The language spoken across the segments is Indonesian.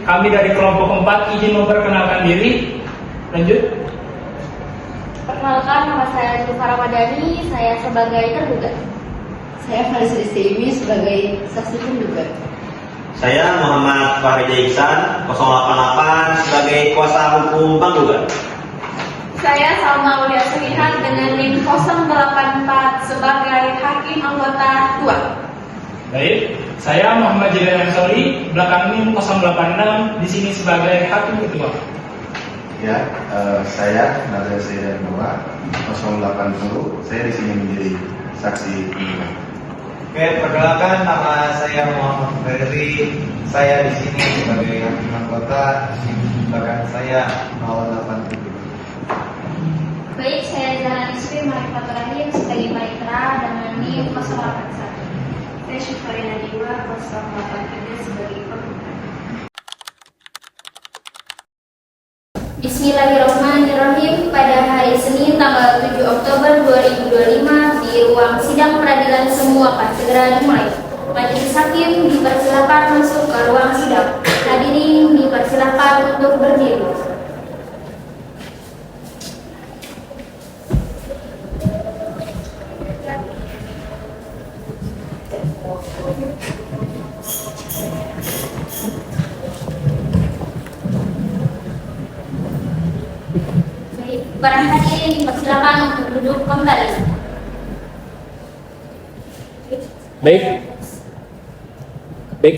Kami dari kelompok 4 izin memperkenalkan diri. Lanjut. Perkenalkan, nama saya Zulfa Ramadhani, saya sebagai tergugat. Saya Faris Istiwi sebagai saksi penggugat. Saya Muhammad Fahri Iksan 088 sebagai kuasa hukum penggugat. Saya Salma Aulia Selihat dengan NIM 084 sebagai hakim anggota 2. Baik, saya Muhammad Jalil Ansori, belakang NIM 086, di sini sebagai hakim ketua. Ya, saya Nazar Seydan Noah 080. Saya di sini menjadi saksi penggugat. Oke, perkenalkan, nama saya Muhammad Ferry. Saya di sini sebagai hakim anggota, bahkan saya 087. Baik, saya Zahra Niswi Marifatul Rahim sebagai panitera dengan NIM 081. Saya Syufari Najwa 083 sebagai penggugat. Bismillahirrahmanirrahim. Pada hari Senin tanggal 7 Oktober 2025 di ruang sidang peradilan semua akan segera dimulai. Majelis hakim dipersilakan masuk ke ruang sidang. Hadirin dipersilakan untuk berdiri. Para hadirin dipersilakan untuk duduk kembali. Baik,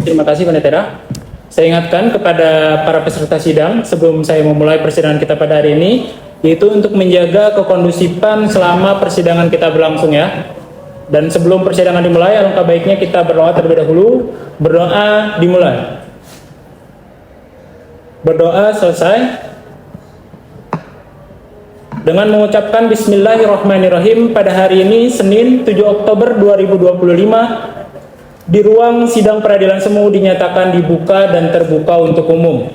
terima kasih Panitera. Saya ingatkan kepada para peserta sidang sebelum saya memulai persidangan kita pada hari ini, yaitu untuk menjaga kekondusifan selama persidangan kita berlangsung ya. Dan sebelum persidangan dimulai, alangkah baiknya kita berdoa terlebih dahulu. Berdoa dimulai. Berdoa selesai dengan mengucapkan Bismillahirrahmanirrahim. Pada hari ini Senin 7 Oktober 2025 di ruang sidang peradilan semu dinyatakan dibuka dan terbuka untuk umum.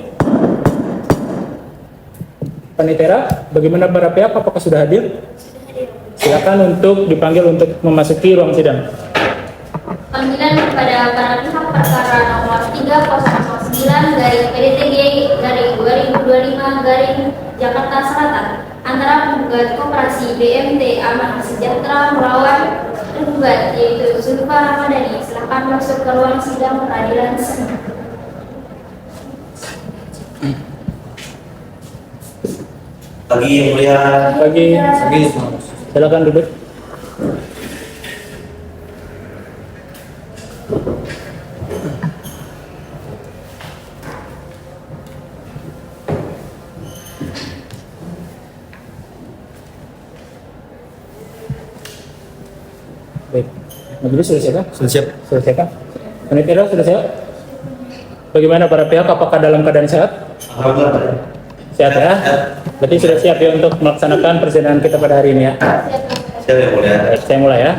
Panitera, bagaimana para pihak, apakah sudah hadir? Silakan untuk dipanggil untuk memasuki ruang sidang. Panggilan kepada para pihak perkara nomor 3009 garing PDTG garing 2025 garing Jakarta Selatan antara penggugat Koperasi BMT Amanah Sejahtera melawan tergugat yaitu Zulfa Ramadhani. Silakan masuk ke ruang sidang peradilan semu. Pagi yang mulia. Pagi. Silakan duduk. Baik, majelis sudah siap? Sudah siap. Sudah siap kan? Panitera sudah siap? Bagaimana para pihak? Apakah dalam keadaan sehat? Alhamdulillah. Sehat ya? Berarti sudah siap ya untuk melaksanakan persidangan kita pada hari ini ya? Siap yang mulia. Baik, saya mulai ya.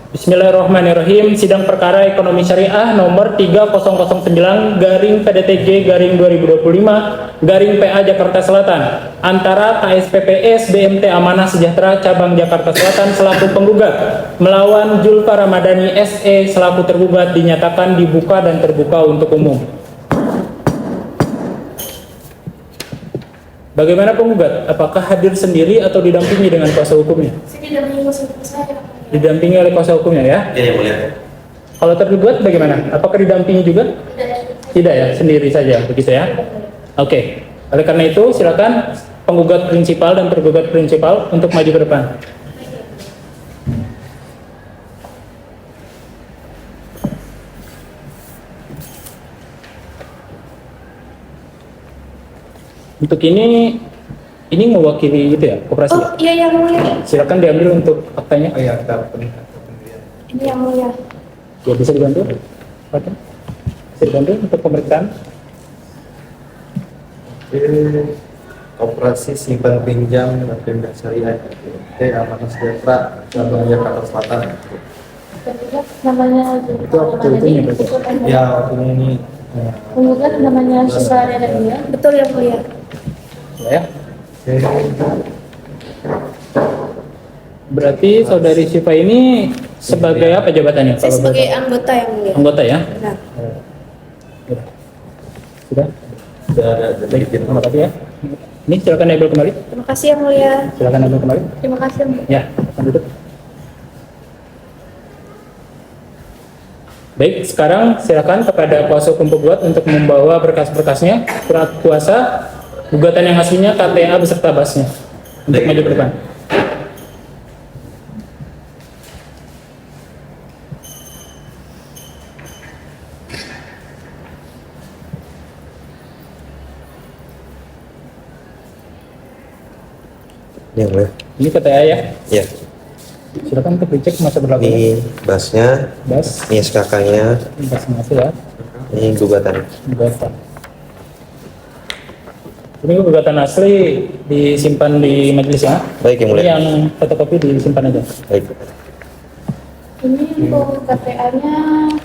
Bismillahirrahmanirrahim. Sidang perkara ekonomi syariah nomor 3009 garing PDTG garing 2025 garing PA Jakarta Selatan antara KSPPS BMT Amanah Sejahtera cabang Jakarta Selatan selaku penggugat melawan Zulfa Ramadhani SE selaku tergugat dinyatakan dibuka dan terbuka untuk umum. Bagaimana penggugat? Apakah hadir sendiri atau didampingi dengan kuasa hukumnya? Didampingi kuasa hukum saya. Didampingi oleh kuasa hukumnya ya? Ya yang mulia. Kalau tergugat bagaimana? Apakah didampingi juga? Tidak ya, sendiri saja begitu ya? Oke. Oleh karena itu silakan penggugat prinsipal dan tergugat prinsipal untuk maju ke depan. Untuk ini mewakili itu ya, koperasi. Oh iya yang mulia. Silakan diambil untuk faktanya. Oh ya, Ini yang mulia. Ya bisa dibantu. Pak. Bisa dibantu untuk pemeriksaan. Koperasi simpan pinjam dan pindah syariah Amanah Sejahtera cabang Jakarta Selatan. Namanya Itu aktualnya berarti. Ya ini penggugat namanya Zulfa Ramadhani ya. Betul yang mulia. Ya. Berarti saudari Syifa ini sebagai apa jabatannya? Saya Kalau sebagai boleh tahu? anggota yang mulia. Anggota ya? Benar. Sudah? sudah ada Baik, izin. terima kasih ya. Ini silakan Nabil kembali. Terima kasih Yang Mulia. Silakan Nabil kembali. Terima kasih Yang Mulia. Ya, silakan duduk. Baik, sekarang silakan kepada kuasa hukum penggugat untuk membawa berkas-berkasnya, surat kuasa, gugatan yang aslinya, KTA beserta basnya untuk maju ke depan. Ini yang boleh. Ini KTA ya. Ya, Silakan untuk dicek masa berlaku. ini basnya, Bas, ini SKK-nya, bas masuk ya. ini gugatan. Gugatan. Ini gugatan asli disimpan di majelis ya. Baik yang Ini mulia. yang fotokopi disimpan aja. Baik. Ini untuk KTA-nya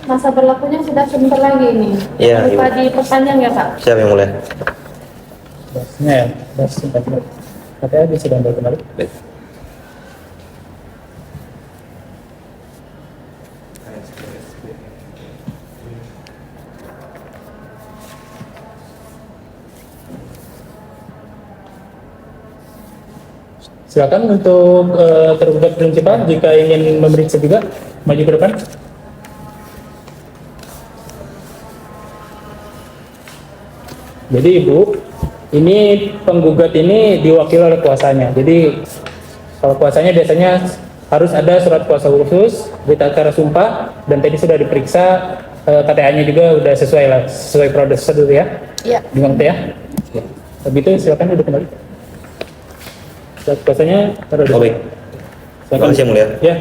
masa berlakunya sudah sebentar lagi ini. Iya, Lupa Ibu. diperpanjang ya Pak. Siap yang mulia. Basnya ya, bas simpan dulu. KTA bisa diambil kembali. Baik. Silakan untuk tergugat prinsipal jika ingin memeriksa juga maju ke depan. Jadi Ibu, ini penggugat ini diwakili oleh kuasanya. Jadi kalau kuasanya biasanya harus ada surat kuasa khusus, berita acara sumpah, dan tadi sudah diperiksa KTA-nya juga udah sesuai lah, sesuai prosedur ya. Iya. Dimengerti ya? Begitu silakan duduk kembali. Surat kuasanya taruh di Oh, baik. Terima kasih yang mulia. Ya.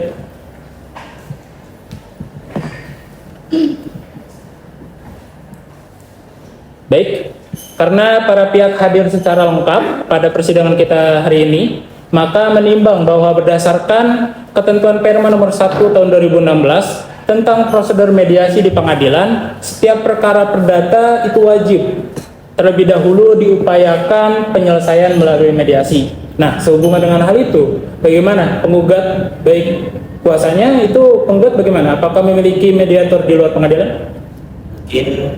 Baik, karena para pihak hadir secara lengkap pada persidangan kita hari ini, maka menimbang bahwa berdasarkan ketentuan Perma nomor 1 tahun 2016 tentang prosedur mediasi di pengadilan, setiap perkara perdata itu wajib terlebih dahulu diupayakan penyelesaian melalui mediasi. Nah, sehubungan dengan hal itu, bagaimana penggugat baik kuasanya itu penggugat bagaimana? Apakah memiliki mediator di luar pengadilan? Mungkin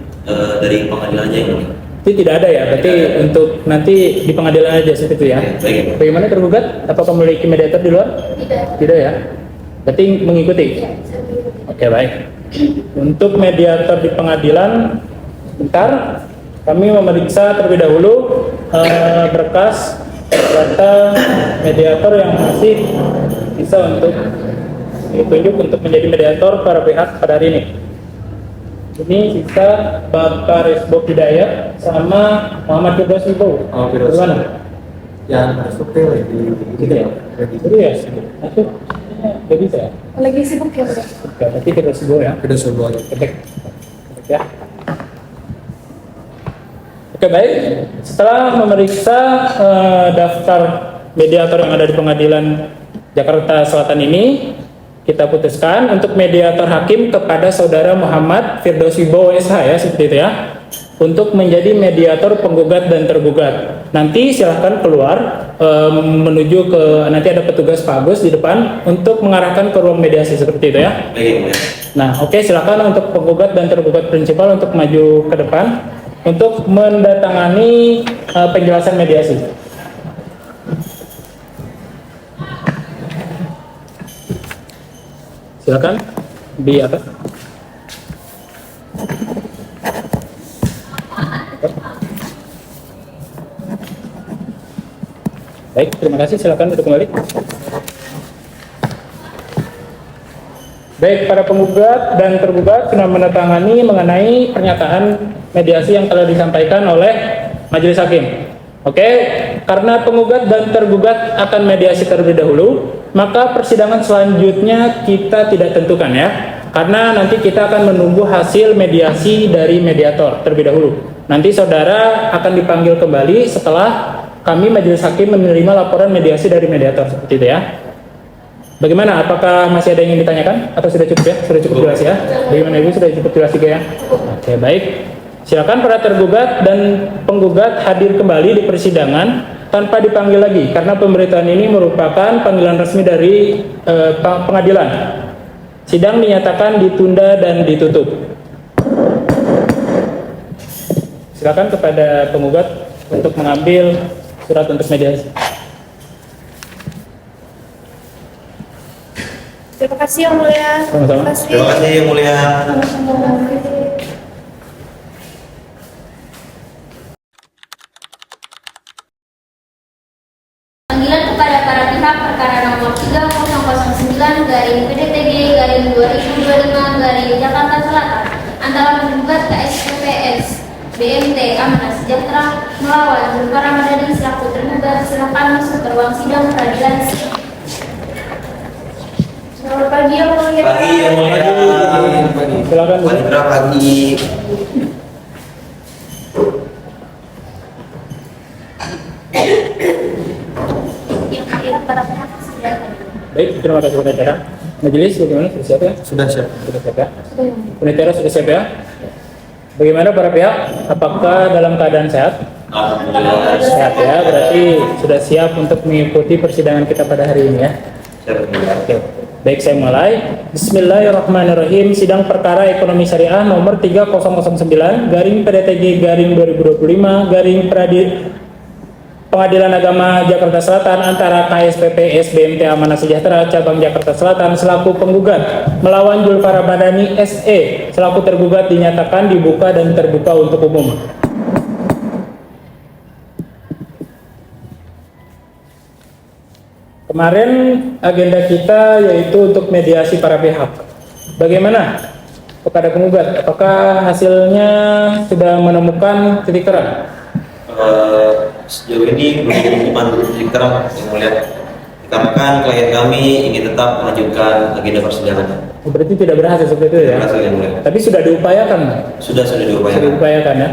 dari pengadilannya yang mulia. Itu tidak ada ya, berarti untuk nanti di pengadilan aja seperti itu ya. Baik. Bagaimana tergugat? Apakah memiliki mediator di luar? Tidak. Tidak ya. Berarti mengikuti. Ya, bisa diikuti. Oke, baik. Untuk mediator di pengadilan, bentar kami memeriksa terlebih dahulu berkas data mediator yang masih bisa untuk ditunjuk untuk menjadi mediator para pihak pada hari ini. Ini sisa Bapak Resbob Hidayat sama Muhammad Firdaus Wibowo. Oh, Firdaus. Bagaimana? Yang struktur di Gitu ya? Itu ya? Itu nggak bisa ya? Lagi sibuk ya Pak. Oke, berarti Firdaus Wibowo ya? Sudah sebuah. Ketik. Ketik ya. Oke, baik. Setelah memeriksa daftar mediator yang ada di pengadilan Jakarta Selatan ini, kita putuskan untuk mediator hakim kepada saudara Muhammad Firdaus Wibowo SH ya, seperti itu ya, untuk menjadi mediator penggugat dan tergugat. Nanti silahkan keluar menuju ke, nanti ada petugas Pak Agus di depan untuk mengarahkan ke ruang mediasi seperti itu ya. Baik yang mulia. Nah, oke, silakan untuk penggugat dan tergugat prinsipal untuk maju ke depan untuk mendatangani penjelasan mediasi. Silakan di atas. Baik, terima kasih. Silakan duduk kembali. Baik, para penggugat dan tergugat sudah menandatangani mengenai pernyataan mediasi yang telah disampaikan oleh majelis hakim. Oke, karena penggugat dan tergugat akan mediasi terlebih dahulu, maka persidangan selanjutnya kita tidak tentukan ya. Karena nanti kita akan menunggu hasil mediasi dari mediator terlebih dahulu. Nanti saudara akan dipanggil kembali setelah kami majelis hakim menerima laporan mediasi dari mediator seperti itu ya. Bagaimana? Apakah masih ada yang ingin ditanyakan? Atau sudah cukup ya? Sudah cukup jelas ya? Bagaimana Ibu? Sudah cukup jelas juga ya? Oke, baik. Silakan para tergugat dan penggugat hadir kembali di persidangan tanpa dipanggil lagi karena pemberitaan ini merupakan panggilan resmi dari pengadilan. Sidang dinyatakan ditunda dan ditutup. Silakan kepada penggugat untuk mengambil surat untuk mediasi. Terima kasih Yang Mulia. Sama-sama. Terima kasih Yang Mulia. Panggilan kepada para pihak perkara nomor 3009 garing PDTG garing 2025 garing Jakarta Selatan antara penggugat KSPPS BMT Amanah Sejahtera melawan Zulfa Ramadhani selaku tergugat. Silakan masuk ke ruang sidang peradilan. Selamat pagi Yang Mulia. Pagi Yang Mulia. Silakan Bu. Panitra pagi. Yang hadir para pihak persidangan. Baik, terima kasih penetera. Majelis bagaimana? Sudah siap ya? Sudah siap. Sudah siap ya? Sudah Yang Mulia. Penetera sudah siap ya? Bagaimana para pihak? Apakah dalam keadaan sehat? Alhamdulillah. Sehat ya, berarti sudah siap untuk mengikuti persidangan kita pada hari ini ya. Oke. Baik, saya mulai. Bismillahirrahmanirrahim. Sidang perkara ekonomi syariah nomor 3009 garing PDTG garing 2025 garing Pengadilan Agama Jakarta Selatan antara KSPPS BMT Amanah Sejahtera Cabang Jakarta Selatan selaku penggugat melawan Zulfa Ramadhani SE selaku tergugat dinyatakan dibuka dan terbuka untuk umum. Kemarin agenda kita yaitu untuk mediasi para pihak. Bagaimana kepada penggugat? Apakah hasilnya sudah menemukan titik terang? Sejauh ini belum ditemukan titik terang Yang Mulia. Dikarenakan klien kami ingin tetap melanjutkan agenda persidangan. Berarti tidak berhasil seperti itu ya? Berhasil Yang Mulia. Tapi sudah diupayakan. Sudah Sudah diupayakan. diupayakan ya.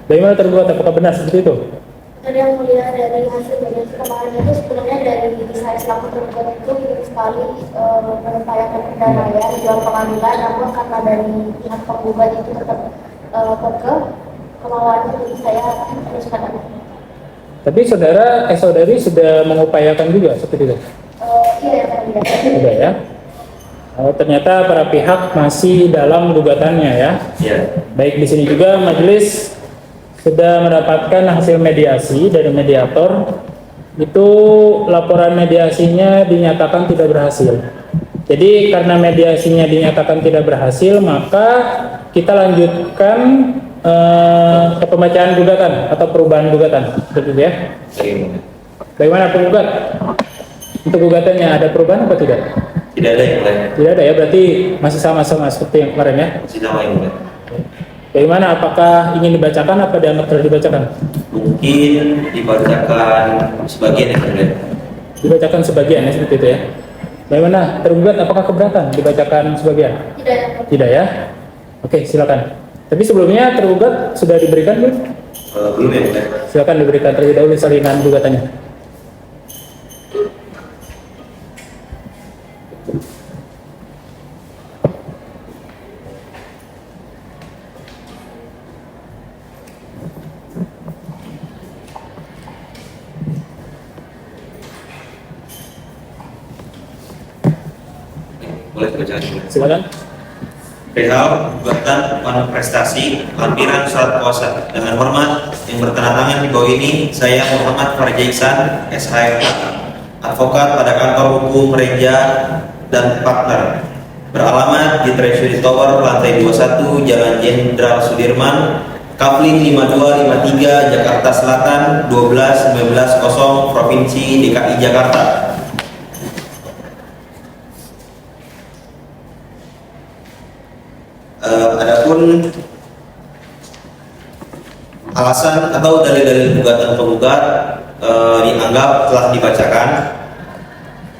Bagaimana tergugat? Apakah benar seperti itu? Tadi Yang Mulia, dari hasil mediasi kemarin itu sebenarnya dari saya selaku tergugat itu ingin sekali mengupayakan perdamaian di dalam pengadilan, namun karena dari pihak penggugat itu tetap kekeh kemauannya, jadi saya teruskan. Tapi saudari sudah mengupayakan juga seperti itu? Iya Yang Mulia. Sudah ya. Oh, ternyata para pihak masih dalam gugatannya ya. Ya. Baik, di sini juga majelis sudah mendapatkan hasil mediasi dari mediator. Itu laporan mediasinya dinyatakan tidak berhasil. Jadi karena mediasinya dinyatakan tidak berhasil, maka kita lanjutkan ke pembacaan gugatan atau perubahan gugatan, betul ya? Bagaimana penggugat? Untuk gugatannya ada perubahan apa tidak? Tidak ada Yang Mulia. Tidak ada ya, berarti masih sama-sama seperti yang kemarin ya? Masih sama Yang Mulia. Bagaimana? Apakah ingin dibacakan apa dianggap telah dibacakan? Mungkin dibacakan sebagian Yang Mulia. Dibacakan sebagian ya, seperti itu ya. Bagaimana? Tergugat apakah keberatan dibacakan sebagian? Tidak. Tidak ya? Oke, silakan. Tapi sebelumnya tergugat sudah diberikan belum? Belum Yang Mulia. Silakan diberikan terlebih dahulu salinan gugatannya. Boleh dibacakan Yang Mulia. Silakan. Perihal gugatan prestasi lampiran surat kuasa. Dengan hormat yang bertanda tangan di bawah ini, saya Muhammad Farja Ihsan, SHM, advokat pada kantor hukum Reja dan Partner, beralamat di Treasury Tower lantai 21 Jalan Jenderal Sudirman, Kafling 5253 Jakarta Selatan 12910 Provinsi DKI Jakarta. Adapun alasan atau dalil-dalil gugatan penggugat dianggap telah dibacakan,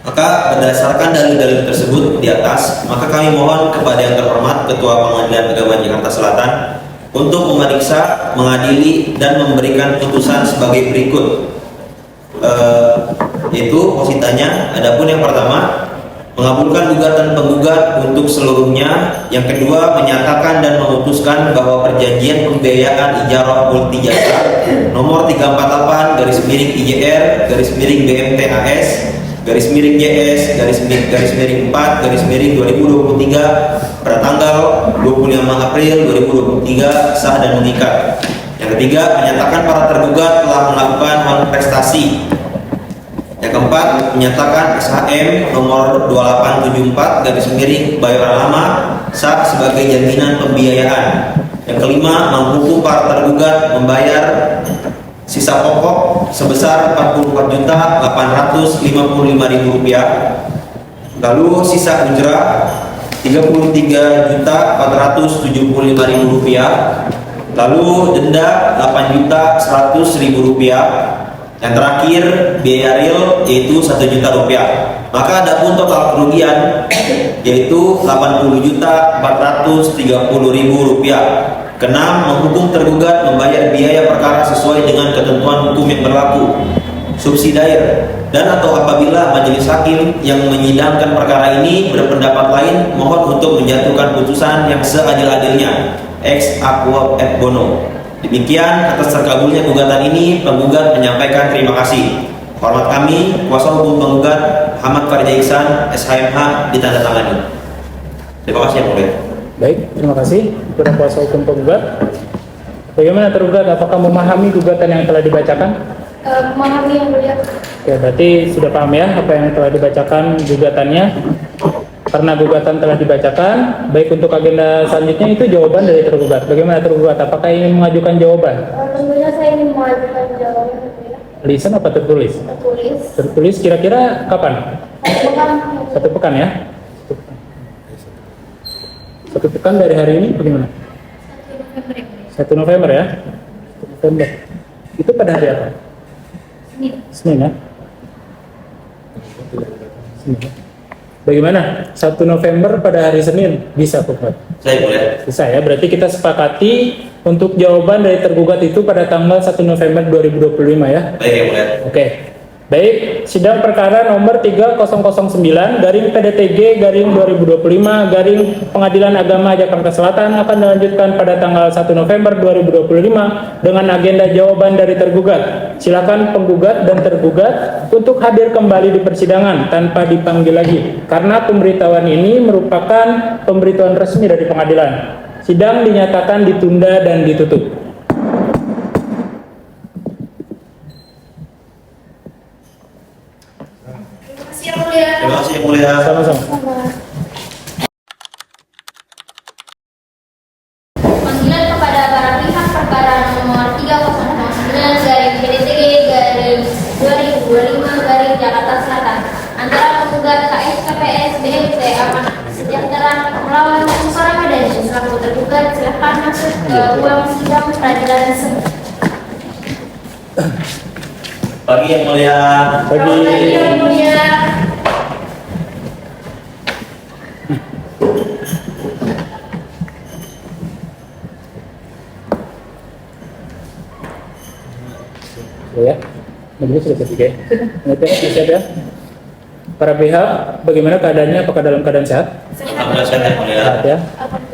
maka berdasarkan dalil-dalil tersebut di atas, maka kami mohon kepada yang terhormat Ketua Pengadilan Agama Jakarta Selatan untuk memeriksa, mengadili, dan memberikan putusan sebagai berikut. Yaitu positanya, adapun yang pertama, mengabulkan gugatan penggugat untuk seluruhnya. Yang kedua, menyatakan dan memutuskan bahwa perjanjian pembiayaan ijarah multi jasa nomor 348/BMT-AS/JS/4/2023 pada tanggal 25 April 2023 sah dan mengikat. Yang Yang ketiga, menyatakan para tergugat telah melakukan manifestasi. Yang keempat, menyatakan SHM nomor 2874 garis miring Bayoran Lama sah sebagai jaminan pembiayaan. Yang kelima, menghukum para tergugat membayar sisa pokok sebesar Rp44.855.000. Lalu sisa ujrah Rp33.475.000. Lalu denda Rp8.100.000. Yang terakhir biaya real yaitu Rp1.000.000. Maka ada pun total kerugian yaitu Rp80.430.000. Keenam, menghukum tergugat membayar biaya perkara sesuai dengan ketentuan hukum yang berlaku. Subsidiar dan atau apabila majelis hakim yang menyidangkan perkara ini berpendapat lain, mohon untuk menjatuhkan putusan yang seadil-adilnya ex aqua et bono. Demikian atas terkabulnya gugatan ini, penggugat menyampaikan terima kasih. Hormat kami, kuasa hukum penggugat Ahmad Faridja Ihsan, SHMH, ditandatangani. Terima kasih yang mulia. Baik, terima kasih kepada kuasa hukum penggugat. Bagaimana tergugat? Apakah memahami gugatan yang telah dibacakan? Memahami yang mulia. Oke, berarti sudah paham ya apa yang telah dibacakan gugatannya. Karena gugatan telah dibacakan, baik untuk agenda selanjutnya itu jawaban dari tergugat. Bagaimana tergugat? Apakah ingin mengajukan jawaban? Tentunya saya ingin mengajukan jawaban yang mulia. Lisan apa tertulis? Tertulis. Tertulis kira-kira kapan? Satu pekan. 1 pekan ya? 1 pekan dari hari ini bagaimana? 1 November ya? 1 November. Itu pada hari apa? Senin ya? Senin. Bagaimana? 1 November pada hari Senin bisa Pak? Saya boleh. Bisa ya, berarti kita sepakati untuk jawaban dari tergugat itu pada tanggal 1 November 2025 ya. Baik yang mulia. Oke. Baik, sidang perkara nomor 3009 garing PDTG garing 2025 garing Pengadilan Agama Jakarta Selatan akan dilanjutkan pada tanggal 1 November 2025 dengan agenda jawaban dari tergugat. Silakan penggugat dan tergugat untuk hadir kembali di persidangan tanpa dipanggil lagi karena pemberitahuan ini merupakan pemberitahuan resmi dari pengadilan. Sidang dinyatakan ditunda dan ditutup. Terima kasih yang mulia. Sama-sama. Panggilan kepada para pihak perkara nomor 3009 garing PDTG garing 2025 garing Jakarta Selatan antara penggugat KSKPS BMT Amanah Sejahtera melawan Musara Madani selaku tergugat. Silakan masuk ke ruang sidang peradilan tersebut. Pagi yang mulia. Bagi Yang mulia. ya, majelis sudah ketiga ya. Sudah siap ya. Para pihak, bagaimana keadaannya? Apakah dalam keadaan sehat? Alhamdulillah sehat yang mulia. Sehat ya.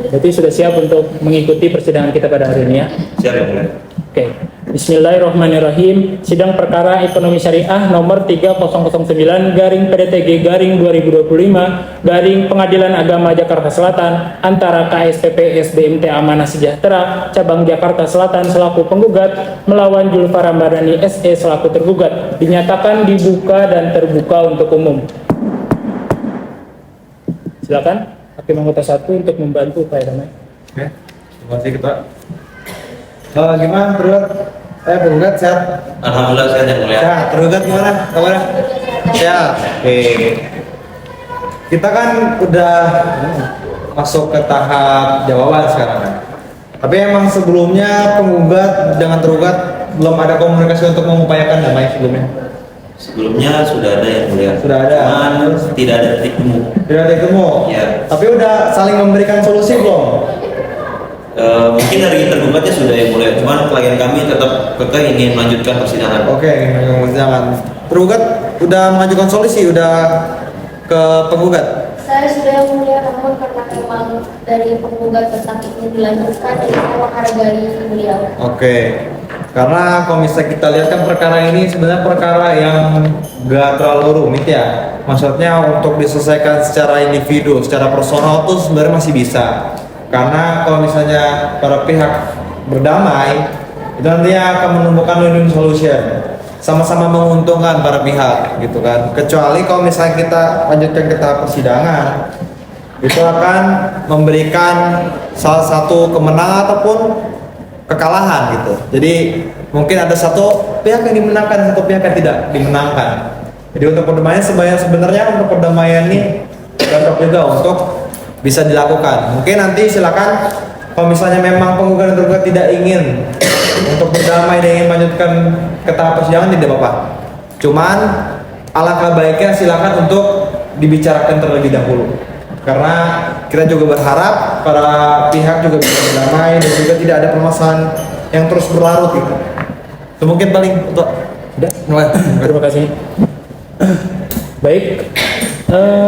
Berarti sudah siap untuk mengikuti persidangan kita pada hari ini ya. Siap yang mulia. Oke. Bismillahirrahmanirrahim. Sidang perkara ekonomi syariah nomor 3009 garing PDTG garing 2025 garing Pengadilan Agama Jakarta Selatan antara KSPP SBMT Amanah Sejahtera cabang Jakarta Selatan selaku penggugat melawan Julfa Ramadhani SE selaku tergugat dinyatakan dibuka dan terbuka untuk umum. Silakan hakim anggota 1 untuk membantu upaya damai. Oke, terima kasih Ketua. Gimana tergugat? Penggugat sehat? Alhamdulillah sehat yang mulia. Sehat. Tergugat gimana kabarnya? Sehat. Oke. Kita kan udah masuk ke tahap jawaban sekarang kan. Tapi emang sebelumnya penggugat dengan tergugat belum ada komunikasi untuk mengupayakan damai sebelumnya. Sebelumnya sudah ada yang mulia. Sudah ada. Cuman tidak ada titik temu. Tidak ada ketemu. Ya. Tapi udah saling memberikan solusi belum? Mungkin dari tergugatnya sudah yang mulia. Cuman klien kami tetap kekeh ingin melanjutkan persidangan. Oke, jangan. Tergugat udah mengajukan solusi, udah ke penggugat. Saya sudah yang mulia, namun karena memang dari penggugat tetap ingin dilanjutkan, jadi saya menghargai beliau. Oke, karena kalau misalnya kita lihat kan perkara ini sebenarnya perkara yang gak terlalu rumit ya. Maksudnya untuk diselesaikan secara individu, secara personal tuh sebenarnya masih bisa. Karena kalau misalnya para pihak berdamai, itu nantinya akan menemukan win-win solution, sama-sama menguntungkan para pihak gitu kan. Kecuali kalau misalnya kita lanjutkan ke tahap persidangan, itu akan memberikan salah satu kemenangan ataupun kekalahan gitu. Jadi mungkin ada satu pihak yang dimenangkan, satu pihak yang tidak dimenangkan. Jadi untuk perdamaian sebenarnya untuk perdamaian ini cocok juga untuk bisa dilakukan. Mungkin nanti silakan kalau misalnya memang penggugat dan tergugat tidak ingin untuk berdamai dan ingin melanjutkan ke tahap persidangan, tidak apa-apa. Cuman alangkah baiknya silakan untuk dibicarakan terlebih dahulu. Karena kita juga berharap para pihak juga bisa berdamai dan juga tidak ada permasalahan yang terus berlarut gitu. Itu mungkin paling untuk mulai. Terima kasih. Baik,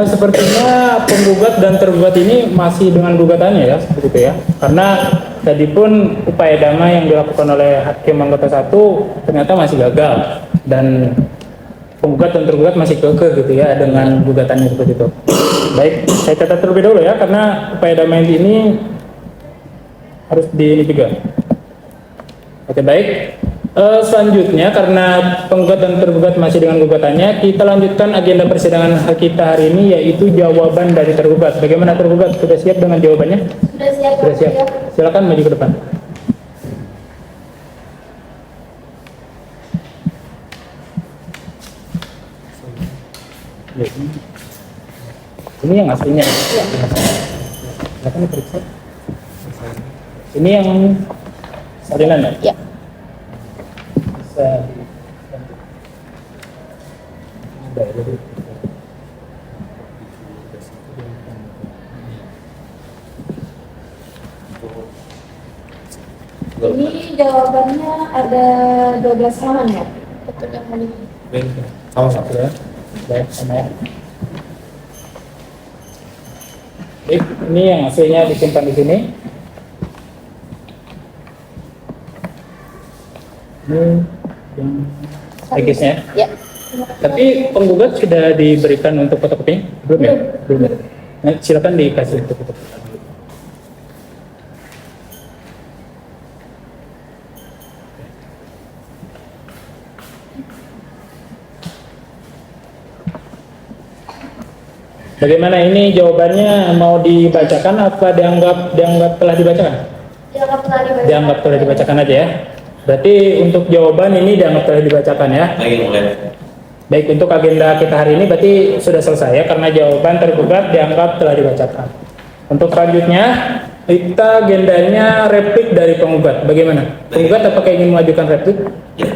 sepertinya penggugat dan tergugat ini masih dengan gugatannya ya, seperti itu ya. Karena tadi pun upaya damai yang dilakukan oleh hakim anggota 1 ternyata masih gagal dan penggugat dan tergugat masih kekeh gitu ya dengan gugatannya seperti itu. Baik, saya catat terlebih dahulu ya karena upaya damai ini harus dipegang. Oke, baik. Selanjutnya karena penggugat dan tergugat masih dengan gugatannya, kita lanjutkan agenda persidangan kita hari ini yaitu jawaban dari tergugat. Bagaimana tergugat? Sudah siap dengan jawabannya? Sudah siap. Sudah siap. Silakan maju ke depan. Ini yang aslinya. Silakan diperiksa. Ini yang salinan ya? Ya. Ini jawabannya ada 12 halaman ya? Betul yang mulia. Sama-sama ya. Baik, sama ya. Baik, ini yang hasilnya disimpan di sini. Ini yang legisnya. Ya. Tapi penggugat sudah diberikan untuk fotokopi? Belum ya? Belum. Nah, silakan dikasih untuk fotokopi. Bagaimana ini jawabannya, mau dibacakan apa dianggap telah dibacakan? Dianggap telah dibacakan. Dianggap telah dibacakan aja ya. Berarti untuk jawaban ini dianggap telah dibacakan ya. Baik, mulai. Baik, untuk agenda kita hari ini berarti sudah selesai ya karena jawaban tergugat dianggap telah dibacakan. Untuk selanjutnya kita agendanya replik dari penggugat. Bagaimana? Penggugat apakah ingin mengajukan replik? Ya,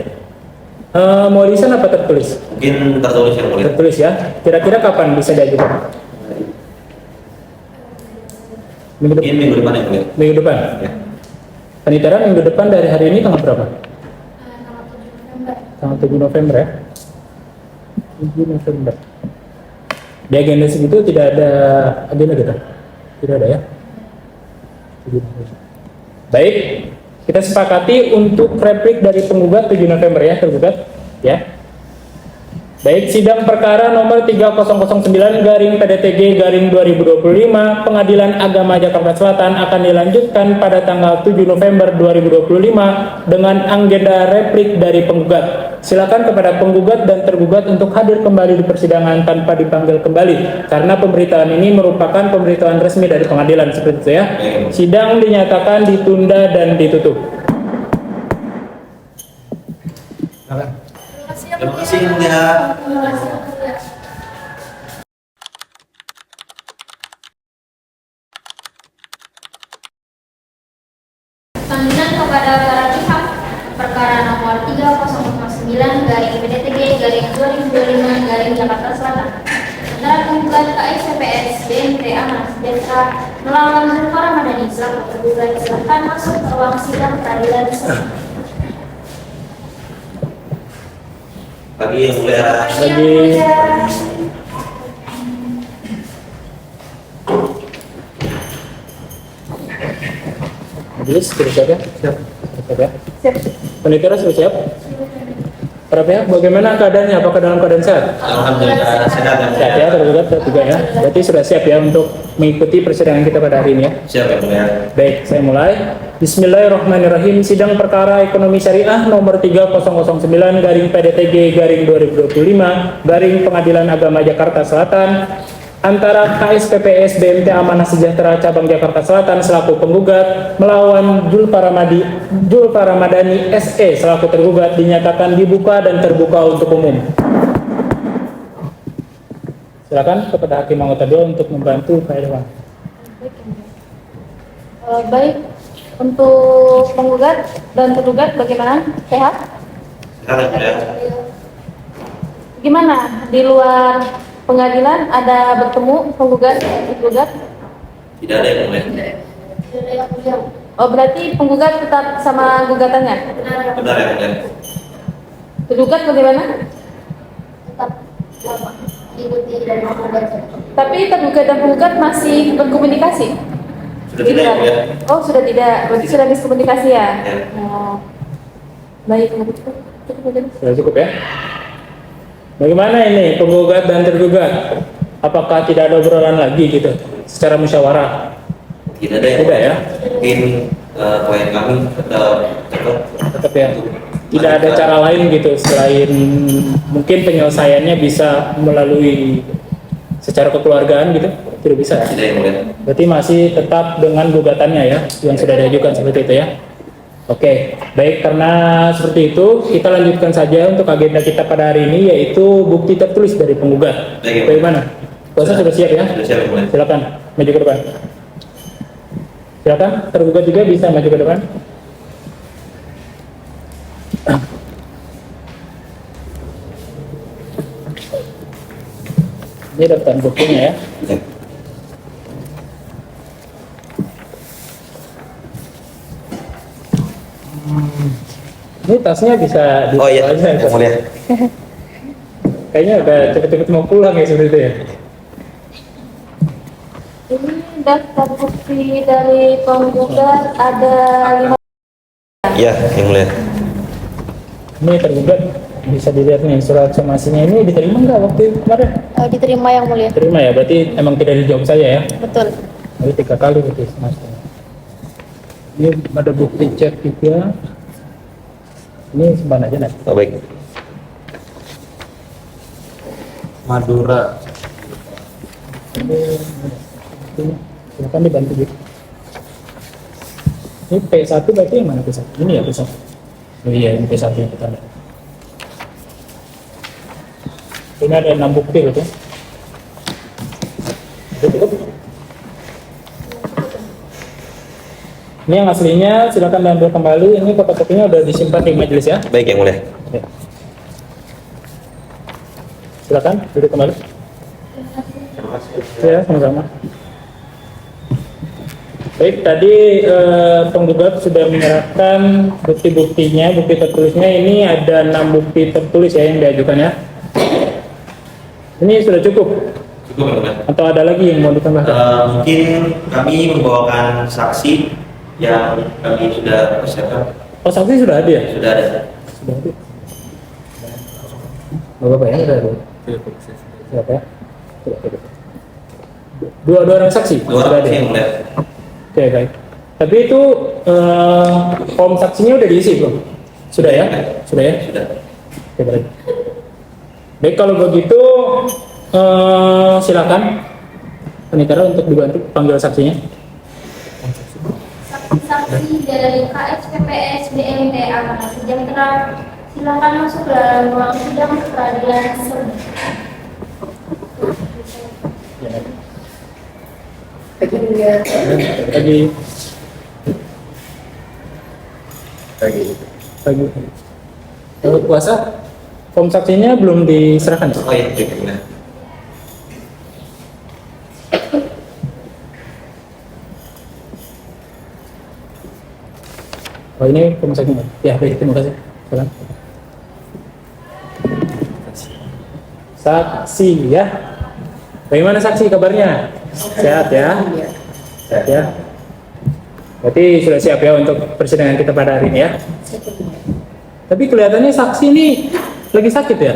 Mau lisan apa tertulis? mungkin tertulis yang mulia. Tertulis ya. Kira-kira kapan bisa diajukan? Minggu depan. Mungkin minggu depan yang mulia. Minggu depan. Ya. Penitaran minggu depan dari hari ini tanggal berapa? Tanggal 7 November ya. 7 November. Di agenda segitu tidak ada agenda kita? Tidak ada ya? 7 November. Baik, kita sepakati untuk replik dari penggugat 7 November ya, tergugat ya. Baik, sidang perkara nomor 3009/PDTG/2025 Pengadilan Agama Jakarta Selatan akan dilanjutkan pada tanggal 7 November 2025 dengan agenda replik dari penggugat. Silakan kepada penggugat dan tergugat untuk hadir kembali di persidangan tanpa dipanggil kembali karena pemberitaan ini merupakan pemberitahuan resmi dari pengadilan seperti itu ya. Sidang dinyatakan ditunda dan ditutup. Terima kasih yang mulia. Panggilan kepada para pihak perkara nomor 3009/PDTG/2025 Jakarta Selatan antara penggugat KSPS BNT Aman Sejahtera melawan Zulfa Ramadhani selaku tergugat silakan masuk ke ruang sidang peradilan. Pagi yang mulia. Bagi majelis sudah siap ya? Siap ya? Siap. Penitera sudah siap? Para pihak bagaimana keadaannya? Apakah dalam keadaan sehat? Alhamdulillah sehat yang Sehat ya, tergugat bertiga ya. Berarti sudah siap ya untuk mengikuti persidangan kita pada hari ini ya. Siap yang mulia. Baik, saya mulai. Bismillahirrahmanirrahim. Sidang perkara ekonomi syariah nomor 3009 garing PDTG garing 2025 garing Pengadilan Agama Jakarta Selatan antara KSPPS BMT Amanah Sejahtera Cabang Jakarta Selatan selaku penggugat melawan Jul Paramadani SE selaku tergugat dinyatakan dibuka dan terbuka untuk umum. Silakan kepada Hakim Anggota 2 untuk membantu Pak Irwan. Baik, untuk penggugat dan tergugat bagaimana? Sehat? Sehat yang mulia. Gimana? Di luar pengadilan ada bertemu penggugat dan tergugat? Tidak ada yang mulia. Oh, berarti penggugat tetap sama gugatannya? Benar yang mulia. Tergugat bagaimana? Tetap sama ikuti dan penggugat. Tapi tergugat dan penggugat masih berkomunikasi? Sudah tidak yang mulia. Oh, sudah tidak. Berarti sudah miskomunikasi ya? Ya. Oh. Baik, cukup. Sudah cukup ya. Bagaimana ini penggugat dan tergugat? Apakah tidak ada obrolan lagi gitu secara musyawarah? Tidak ada yang Tidak ya. Mungkin klien kami tetap Tetap ya. Tidak ada cara lain gitu selain mungkin penyelesaiannya bisa melalui secara kekeluargaan gitu. Tidak bisa. tidak yang mulia. Berarti masih tetap dengan gugatannya ya yang sudah diajukan seperti itu ya. Oke, baik, karena seperti itu kita lanjutkan saja untuk agenda kita pada hari ini yaitu bukti tertulis dari penggugat. Baik. Bagaimana? Kuasa sudah siap ya? Sudah siap yang mulia. Silakan maju ke depan. Silakan tergugat juga bisa maju ke depan. Ini daftar buktinya ya. Ya. Ini tasnya bisa Oh iya, dibawa aja, yang tas. mulia. Kayaknya udah cepet-cepet mau pulang ya seperti itu ya. Ini daftar bukti dari penggugat ada 5. Iya, yang mulia. Ini tergugat bisa dilihat nih surat somasinya ini diterima nggak waktu kemarin? Diterima yang mulia. Terima ya, berarti emang tidak dijawab saya ya. Betul. Jadi 3 kali berarti somasinya. Ini ada bukti chat juga. Ini simpan aja nanti. Oh, baik. Madura. Silakan dibantu gitu. Ini P1 berarti yang mana P1? Ini ya P1. Oh iya, ini P1 yang kita lihat. Ini ada 6 bukti gitu. Udah cukup? Ini yang aslinya silakan diambil kembali. Ini fotokopinya udah disimpan di majelis ya. Baik yang mulia. Ya. Silakan duduk kembali. Ya, sama-sama. Baik, tadi penggugat sudah menyerahkan bukti-buktinya, bukti tertulisnya. Ini ada 6 bukti tertulis ya yang diajukan ya. Ini sudah cukup Cukup yang mulia. atau ada lagi yang mau ditambahkan? Mungkin kami membawakan saksi yang kami sudah persiapkan. Oh, saksi sudah ada ya? Sudah ada. Sudah ada. Bapak ya, sudah ada. Siapa ya? Sudah ada. Dua orang saksi? Dua Sudah saksi yang mulia. Oke, baik. Tapi itu form saksinya udah diisi belum? Sudah ya? Sudah ya? Sudah. Oke, baik. Baik, kalau begitu silakan Penitara untuk dibantu panggil saksinya. Saksi dari KSPPS BMT Amanah Sejahtera, silakan masuk ke dalam ruang sidang peradilan tersebut. Pagi. Kalau puasa, form saksinya belum diserahkan. Oh iya, baik yang mulia. Oh ini form saksinya. Ya, baik, terima kasih. Silakan. Saksi ya. Bagaimana saksi kabarnya? Sehat ya? Sehat ya. Berarti sudah siap ya untuk persidangan kita pada hari ini ya. Tapi kelihatannya saksi ini Lagi sakit ya?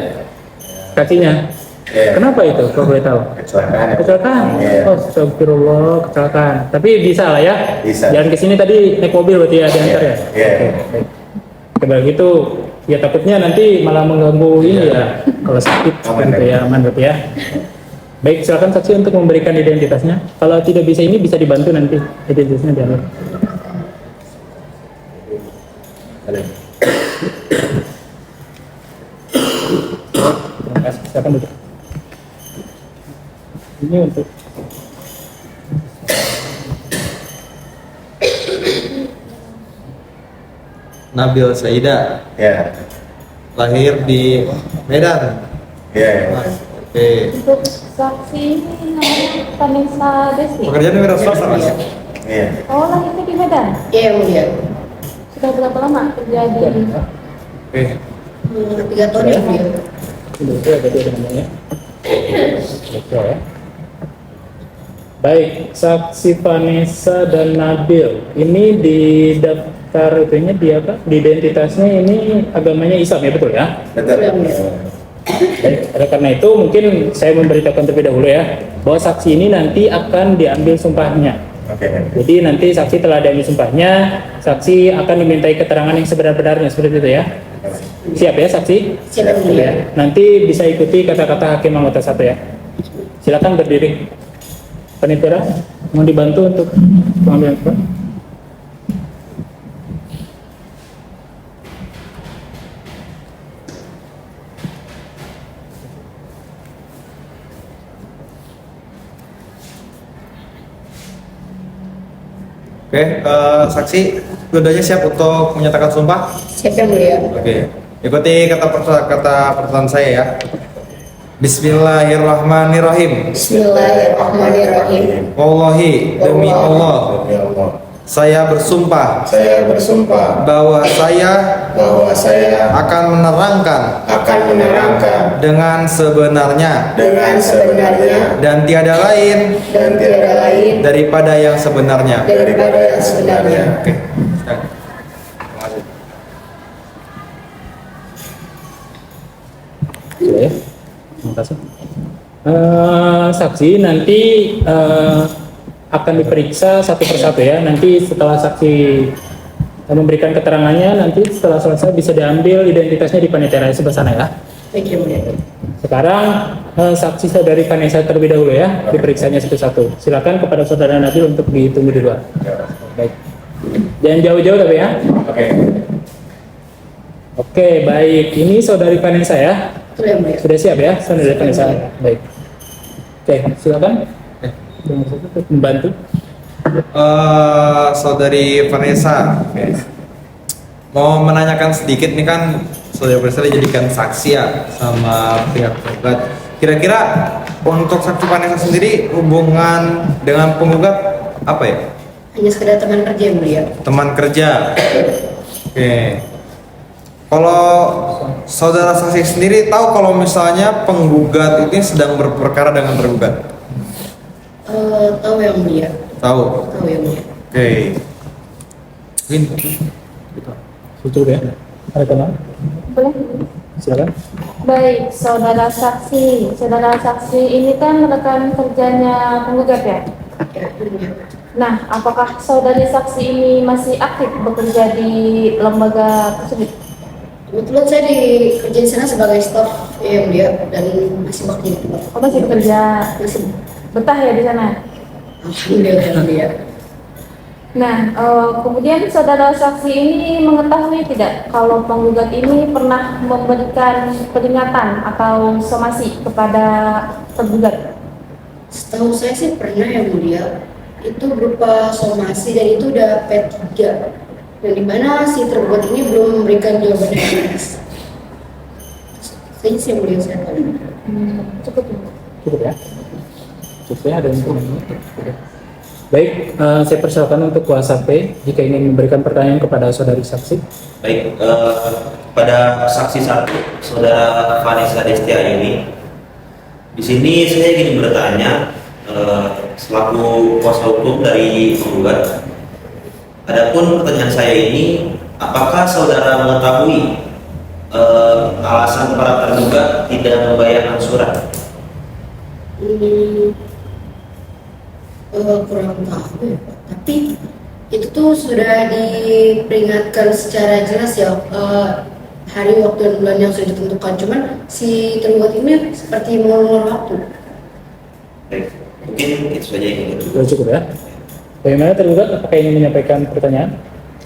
Kakinya? Kenapa itu kalau boleh tahu? Kecelakaan? Oh, astagfirullah, kecelakaan. Tapi bisa lah ya? Bisa. Jalan ke sini tadi naik mobil berarti ya diantar ya? Iya. Oke. Kalau gitu ya takutnya nanti malah mengganggu ini ya kalau sakit Aman, gitu ya, aman berarti ya. Baik, silakan saksi untuk memberikan identitasnya. Kalau tidak bisa ini bisa dibantu nanti identitasnya diambil. Terima kasih. Silakan duduk. Ini untuk Nabil Saida, Ya. lahir di Medan. Ya. Oke. Untuk saksi ini namanya Vanessa Desi. Pekerjaannya wira swasta mas? Iya. Oh, lahirnya di Medan. Iya, yang mulia. Sudah berapa lama kerja di Oke. 3 tahun yang mulia. itu ada dia namanya. Oke ya. Baik, saksi Vanessa dan Nabil. Ini di daftar itunya dia apa? Di identitasnya ini agamanya Islam ya, betul ya? Betul. Yang mulia. Baik, oleh karena itu mungkin saya memberitakan terlebih dahulu ya bahwa saksi ini nanti akan diambil sumpahnya. Oke. Jadi nanti saksi telah diambil sumpahnya, saksi akan dimintai keterangan yang sebenar-benarnya seperti itu ya. Siap ya saksi? Siap, yang mulia. Ya. Nanti bisa ikuti kata-kata hakim anggota 1 ya. Silakan berdiri. Panitia mau dibantu untuk pengambilan sumpah. Oke, saksi keduanya siap untuk menyatakan sumpah? Siap, yang mulia. Oke, ikuti kata perkataan saya ya. Bismillahirrahmanirrahim. Bismillahirrahmanirrahim. Wallahi, demi Allah, Ya Allah. saya bersumpah Saya bersumpah bahwa saya bahwa saya akan menerangkan akan menerangkan dengan sebenarnya dengan sebenarnya dan tiada lain dan tiada lain daripada yang sebenarnya. daripada yang sebenarnya. Oke. Terima kasih. Sudah ya. Terima kasih. Saksi nanti akan diperiksa satu persatu ya. Nanti setelah saksi memberikan keterangannya, nanti setelah selesai bisa diambil identitasnya di panitia sebelah sana ya. Baik, yang mulia. Sekarang saksi saudari Vanessa terlebih dahulu ya, diperiksanya satu-satu. Silakan kepada saudara Nabil untuk ditunggu di luar. Baik. Jangan jauh-jauh tapi ya. Oke. Oke, baik. Ini saudari Vanessa ya. Betul, yang mulia. Sudah siap ya, saudari Vanessa. Baik. Oke, silakan. Membantu. Saudari Vanessa, mau menanyakan sedikit nih kan, saudari Vanessa dijadikan saksi ya sama pihak penggugat. Kira-kira untuk saksi Vanessa sendiri hubungan dengan penggugat apa ya? Hanya sekedar teman kerja, yang mulia. Teman kerja. Oke. Kalau saudara saksi sendiri tahu kalau misalnya penggugat ini sedang berperkara dengan tergugat? Tahu, yang mulia. Tahu. Tahu, yang mulia. Oke. Ini. Cukup ya. Ada teman? Boleh? Silakan. Baik, saudara saksi. Saudara saksi ini kan rekan kerjanya penggugat ya? Ya, yang mulia. Nah, apakah saudari saksi ini masih aktif bekerja di lembaga tersebut? Kebetulan saya kerja di sana sebagai staf, yang mulia, dan masih bekerja di tempat. Oh, masih bekerja Masih. betah ya di sana? Alhamdulillah, yang mulia. Nah, kemudian saudara saksi ini mengetahui tidak kalau penggugat ini pernah memberikan peringatan atau somasi kepada tergugat? Setahu saya sih pernah, yang mulia. Itu berupa somasi dan itu udah P3. Dan di mana si tergugat ini belum memberikan jawaban yang jelas. Saya sih, yang mulia, saya tahu. Cukup ya. Cukup ya. Cukup ya, ada yang lain? Sudah. Baik, saya persilakan untuk kuasa P jika ingin memberikan pertanyaan kepada saudari saksi. Baik, pada saksi 1, saudara Vanessa Destia ini, di sini saya ingin bertanya selaku kuasa hukum dari penggugat. Adapun pertanyaan saya ini, apakah saudara mengetahui alasan para terduga tidak membayar angsuran? Kurang tahu ya Pak. Tapi itu tuh sudah diperingatkan secara jelas ya, hari, waktu, dan bulan yang sudah ditentukan. Cuman si tergugat ini seperti mengulur waktu. Baik, mungkin itu saja yang ingin Sudah cukup ya. Bagaimana tergugat? Apakah ingin menyampaikan pertanyaan?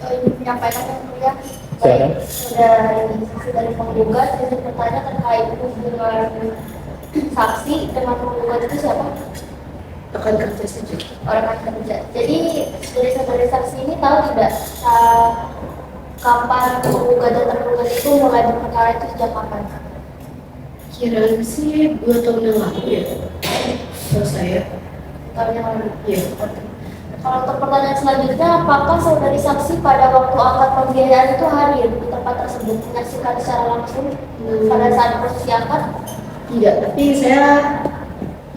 Ingin menyampaikan yang mulia, Silakan. sudah saksi dari penggugat, izin bertanya terkait hubungan saksi dengan penggugat itu siapa? Akan kerja saja. Orang kerja. Jadi dari saksi ini tahu tidak kapan penggugat dan tergugat itu mulai berperkara itu sejak kapan? Kiraan sih 2 tahun yang lalu ya. Kalau saya. Tahun yang lalu. Ya. Kalau untuk pertanyaan selanjutnya, apakah saudari saksi pada waktu akad pembiayaan itu hadir di tempat tersebut menyaksikan secara langsung pada saat proses akad? Tidak, tapi saya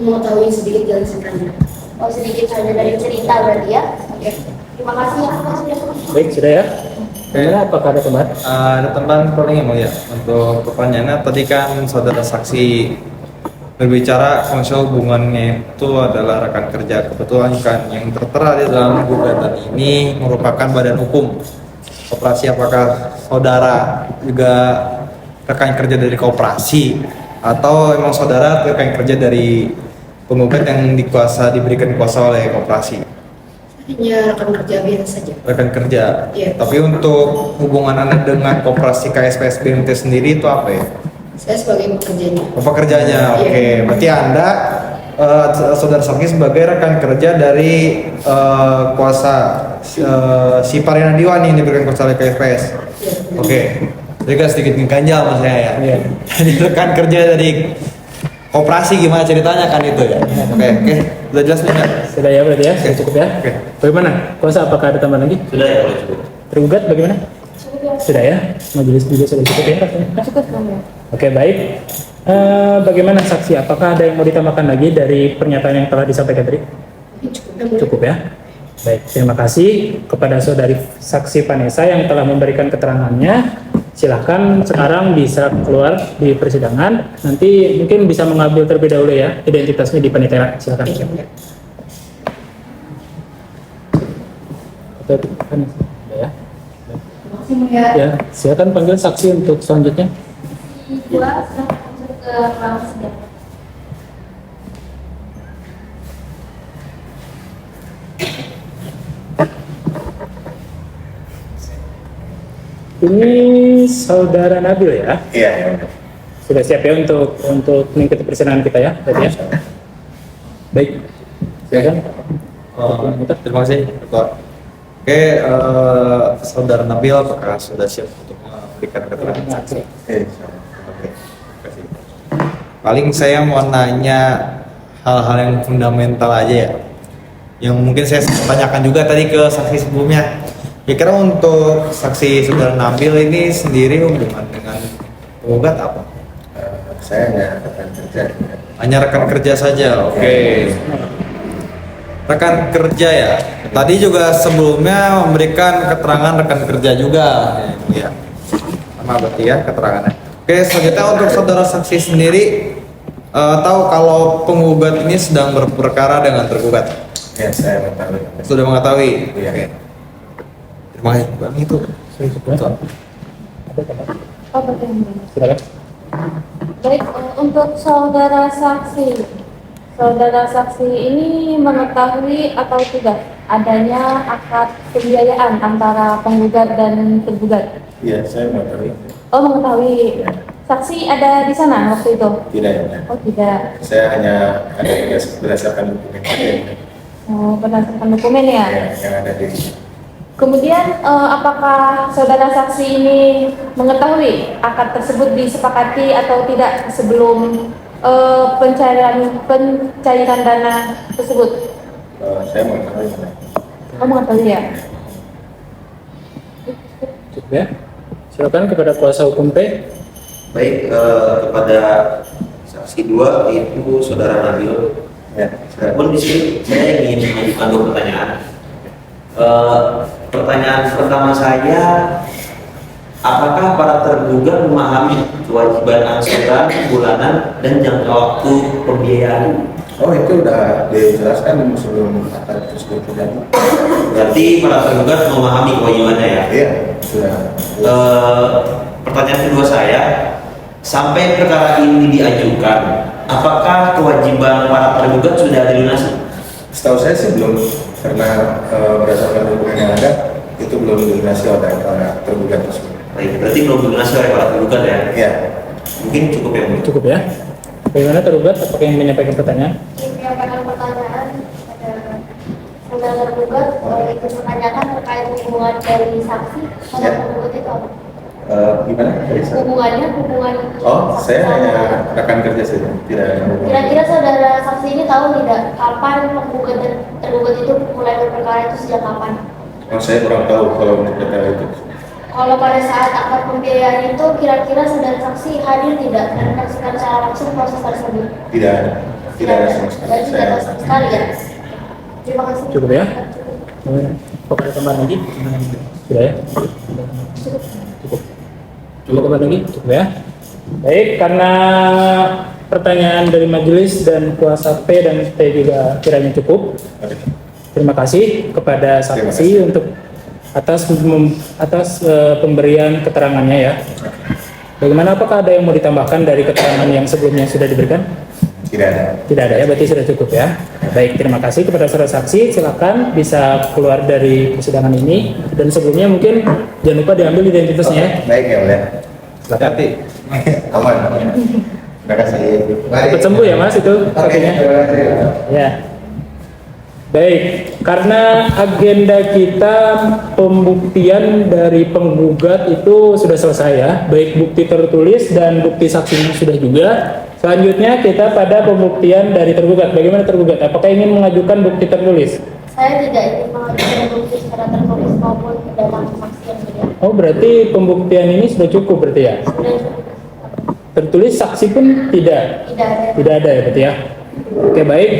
mengetahui sedikit jalan ceritanya. Oh, sedikit saja dari cerita berarti ya? Oke. Terima kasih ya. Baik, sudah ya. Bagaimana? Apakah ada tambahan? Ada tambahan paling yang mulia untuk pertanyaannya. Tadi kan saudara saksi berbicara konsol hubungannya itu adalah rekan kerja. Kebetulan kan yang tertera di dalam gugatan ini merupakan badan hukum koperasi. Apakah saudara juga rekan kerja dari koperasi atau emang saudara rekan kerja dari penggugat yang diberikan kuasa oleh koperasi? Hanya rekan kerja biasa saja. Rekan kerja. Iya. Tapi untuk hubungan Anda dengan koperasi KSPS BMT sendiri itu apa ya? Saya sebagai pekerjanya. Pekerjanya, oke. Iya. Berarti Anda saudara saksi sebagai rekan kerja dari kuasa si Parina Diwani yang diberikan kuasa oleh KSPS. Iya. Oke. Jadi kan sedikit ganjal mas saya ya. Iya. Jadi rekan kerja dari koperasi gimana ceritanya kan itu ya. Oke, udah jelas nih nggak? Sudah ya berarti ya. Sudah cukup ya. Oke. Bagaimana? Kuasa apakah ada tambahan lagi? Sudah ya, kalau cukup. Tergugat bagaimana? Sudah ya. Majelis juga sudah cukup ya rasanya. Cukup ya. Oke, baik. Bagaimana saksi? Apakah ada yang mau ditambahkan lagi dari pernyataan yang telah disampaikan tadi? Cukup ya. Baik, terima kasih kepada saudari saksi Vanessa yang telah memberikan keterangannya. Silahkan sekarang bisa keluar di persidangan. Nanti mungkin bisa mengambil terlebih dahulu ya identitasnya di panitia. Silahkan. Ya. Ya, silakan panggil saksi untuk selanjutnya. Dua sudah masuk ke ruang sidang. Ini saudara Nabil ya? Iya. Sudah siap ya untuk mengikuti persidangan kita ya? Berarti ya? Baik. Silakan. Terima kasih, Ketua. Oke, saudara Nabil, apakah sudah siap untuk memberikan keterangan saksi? Oke, terima kasih. Paling saya mau nanya hal-hal yang fundamental aja ya, yang mungkin saya tanyakan juga tadi ke saksi sebelumnya. Kira-kira untuk saksi saudara Nabil ini sendiri hubungan dengan penggugat apa? Saya hanya rekan kerja. Hanya rekan kerja saja, oke. Rekan kerja ya. Tadi juga sebelumnya memberikan keterangan rekan kerja juga, ya. Sama berarti ya keterangannya. Oke, selanjutnya untuk saudara saksi sendiri tahu kalau penggugat ini sedang berperkara dengan tergugat. Ya, saya mengetahui. Sudah mengetahui. Iya. Oke. Terima kasih. Bang, itu. Betul. Oh, betul. Silakan. Baik, untuk saudara saksi ini mengetahui atau tidak adanya akad pembiayaan antara penggugat dan tergugat? Iya, saya mengetahui. Oh, mengetahui. Saksi ada di sana waktu itu? Tidak ya. Oh, tidak. Saya hanya ada berdasarkan dokumen Oh, berdasarkan dokumen ya? yang ada di. Kemudian apakah saudara saksi ini mengetahui akad tersebut disepakati atau tidak sebelum pencairan dana tersebut? Saya mengetahui. Oh, mengetahui ya? Cukup ya. Silakan kepada kuasa hukum P. Baik, kepada saksi 2 yaitu saudara Nabil. Ya. Adapun di sini saya ingin mengajukan 2 pertanyaan. Pertanyaan pertama saya, apakah para tergugat memahami kewajiban angsuran bulanan dan jangka waktu pembiayaan? Oh, itu udah dijelaskan sebelum akad tersebut terjadi. Berarti para tergugat memahami kewajibannya ya? Iya, sudah. Pertanyaan kedua saya, sampai perkara ini diajukan, apakah kewajiban para tergugat sudah dilunasi? Setahu saya sih belum, karena berdasarkan dokumen yang ada itu belum dilunasi oleh para tergugat tersebut. Baik, berarti belum dilunasi oleh para tergugat ya? Iya. Mungkin cukup ya, Bu? Cukup ya. Bagaimana tergugat? Apakah yang menyampaikan pertanyaan? Menyampaikan pertanyaan pada saudara tergugat ikut menanyakan terkait hubungan dari saksi pada Ya. tergugat itu apa? Gimana? Hubungan Oh, saksi saya sama- hanya rekan kerja saja, tidak ada hubungan. Kira-kira saudara saksi ini tahu tidak kapan penggugat dan tergugat itu mulai berperkara itu sejak kapan? Oh, saya kurang tahu kalau untuk data itu. Kalau pada saat akad pembiayaan itu kira-kira saudara saksi hadir tidak dan menyaksikan secara langsung proses tersebut? Tidak ada. Tidak ada sama sekali. Berarti tidak ada sama sekali ya? Terima kasih. Cukup ya? Apakah ada tambahan lagi? Sudah ya? Cukup. Cukup tambahan lagi? Cukup ya? Baik, karena pertanyaan dari majelis dan kuasa P dan T juga kiranya cukup. Terima kasih kepada saksi untuk atas pemberian keterangannya ya. Bagaimana, apakah ada yang mau ditambahkan dari keterangan yang sebelumnya sudah diberikan? Tidak ada. Tidak ada ya, berarti sudah cukup ya. Baik, terima kasih kepada saudara saksi. Silakan bisa keluar dari persidangan ini. Dan sebelumnya mungkin jangan lupa diambil identitasnya ya. Baik ya, boleh. Silakan. Aman. Terima kasih. Cepat sembuh ya Mas itu Oke, kakinya. terima kasih. Ya. Baik, karena agenda kita pembuktian dari penggugat itu sudah selesai ya, baik bukti tertulis dan bukti saksinya sudah juga. Selanjutnya kita pada pembuktian dari tergugat. Bagaimana tergugat? Apakah ingin mengajukan bukti tertulis? Saya tidak ingin mengajukan bukti secara tertulis maupun dalam saksi yang mulia. Oh, berarti pembuktian ini sudah cukup berarti ya? Sudah cukup. Tertulis saksi pun tidak? Tidak ada. Tidak ada ya berarti ya? Oke, baik.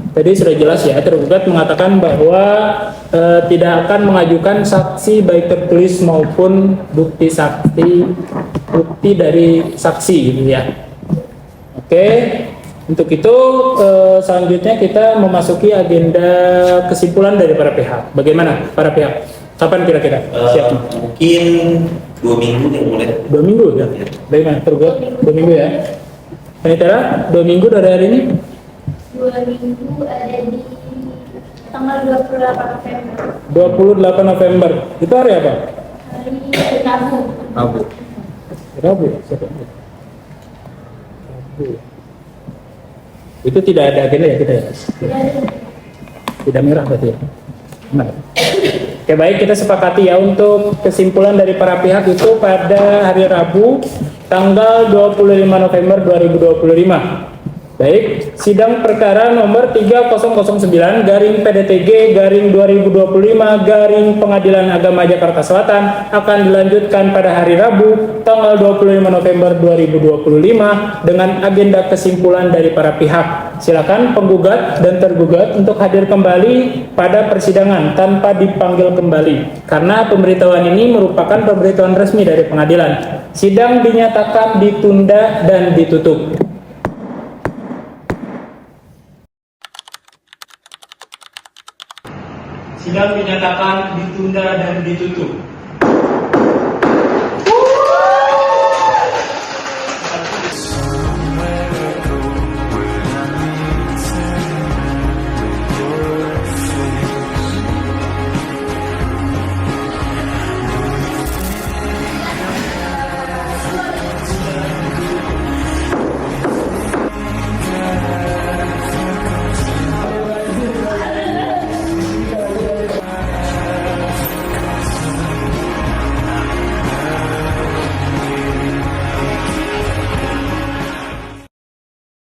Tadi sudah jelas ya, tergugat mengatakan bahwa tidak akan mengajukan saksi baik tertulis maupun bukti dari saksi gitu ya. Oke, untuk itu selanjutnya kita memasuki agenda kesimpulan dari para pihak. Bagaimana para pihak? Kapan kira-kira siapnya? Mungkin 2 minggu yang mulai. 2 minggu ya? Bagaimana tergugat? 2 minggu ya? Panitera, 2 minggu dari hari ini? 2 minggu ada di tanggal 28 November. 28 November. Itu hari apa? Hari Rabu. Rabu. Rabu. Siapa? Rabu. Itu tidak ada agenda ya kita ya? Tidak ada. Tidak merah berarti ya? Benar. Oke, baik, kita sepakati ya untuk kesimpulan dari para pihak itu pada hari Rabu tanggal 25 November 2025. Baik, sidang perkara nomor 3009 garing PDTG garing 2025 garing Pengadilan Agama Jakarta Selatan akan dilanjutkan pada hari Rabu tanggal 25 November 2025 dengan agenda kesimpulan dari para pihak. Silakan penggugat dan tergugat untuk hadir kembali pada persidangan tanpa dipanggil kembali karena pemberitahuan ini merupakan pemberitahuan resmi dari pengadilan. Sidang dinyatakan ditunda dan ditutup. Sidang dinyatakan ditunda dan ditutup.